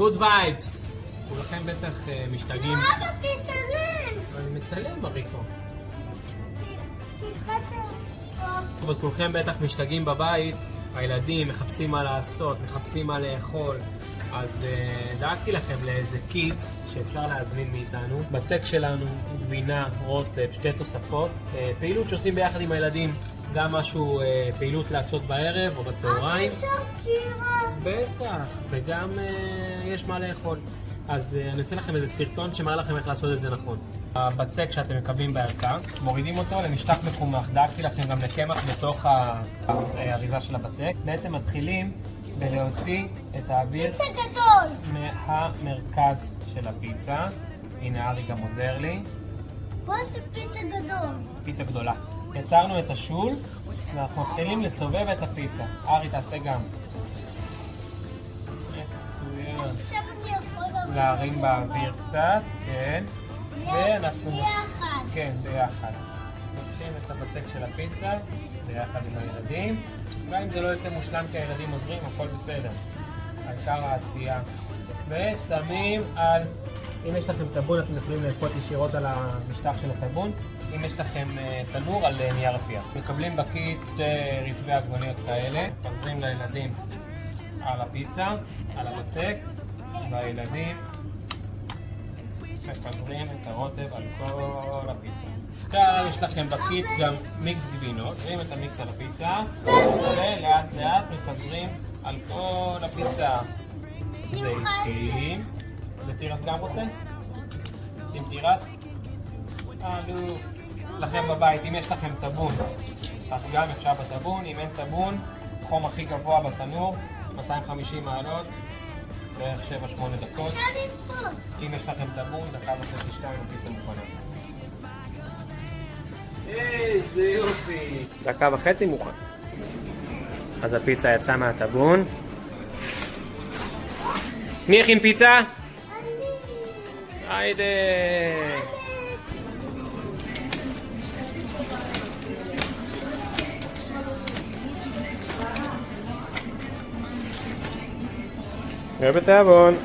גוד וייבס. כולכם בטח משתגעים. אבא, תצלם! אני מצלם, מריקו. תחצר. אז כולכם בטח משתגעים בבית, הילדים מחפשים מה לעשות, מחפשים מה לאכול. אז דאגתי לכם לאיזה קיט שאפשר להזמין מאיתנו. בצק שלנו, גבינה, רוטב, שתי תוספות. פעילות שעושים ביחד עם הילדים. גם משהו, פעילות לעשות בערב או בצהריים. אפשר שירה. בטח, וגם יש מה לאכול. אז אני אעשה לכם איזה סרטון שמראה לכם איך לעשות את זה נכון. הבצק שאתם מקבלים בערכה, מורידים אותו למשטח מקומח. דאגתי לכם גם לקמח בתוך האריזה של הבצק. בעצם מתחילים בלהוציא את האוויר פיצה גדול! מהמרכז של הפיצה. הנה ארי גם עוזר לי. בוא עושה פיצה גדול. פיצה גדולה. יצרנו את השול ואנחנו מתחילים לסובב את הפיצה. ארי תעשה גם. מצוין. עכשיו אני יכול להרים באוויר קצת, כן. ואנחנו... ביחד. כן, ביחד. לוקחים את הבצק של הפיצה ביחד עם הילדים. גם אם זה לא יוצא מושלם כי הילדים עוזרים, הכל בסדר. העיקר העשייה. ושמים על... אם יש לכם טבון, אתם יכולים לאכול ישירות על המשטח של הטבון. אם יש לכם תנור, על נייר אפייה. מקבלים בקיט רטבי עגבניות כאלה. מפזרים לילדים על הפיצה, על הבצק, והילדים מפזרים את הרוטב על כל הפיצה. עכשיו יש לכם בקיט גם מיקס גבינות. שים את המיקס על הפיצה, ולאט לאט מפזרים על כל הפיצה. זיתים. ותירס גם רוצה? שים תירס? לכם בבית, אם יש לכם טבון, אז גם אפשר בטבון. אם אין טבון, חום הכי גבוה בתנור, 250 מעלות, בערך 7-8 דקות. אפשר לפות. אם יש לכם טבון, דקה וחצי 2 הפיצה מוכנה. איזה יופי! דקה וחצי מוכן. אז הפיצה יצאה מהטבון. מי הכין פיצה? היידה! ובתיאבון.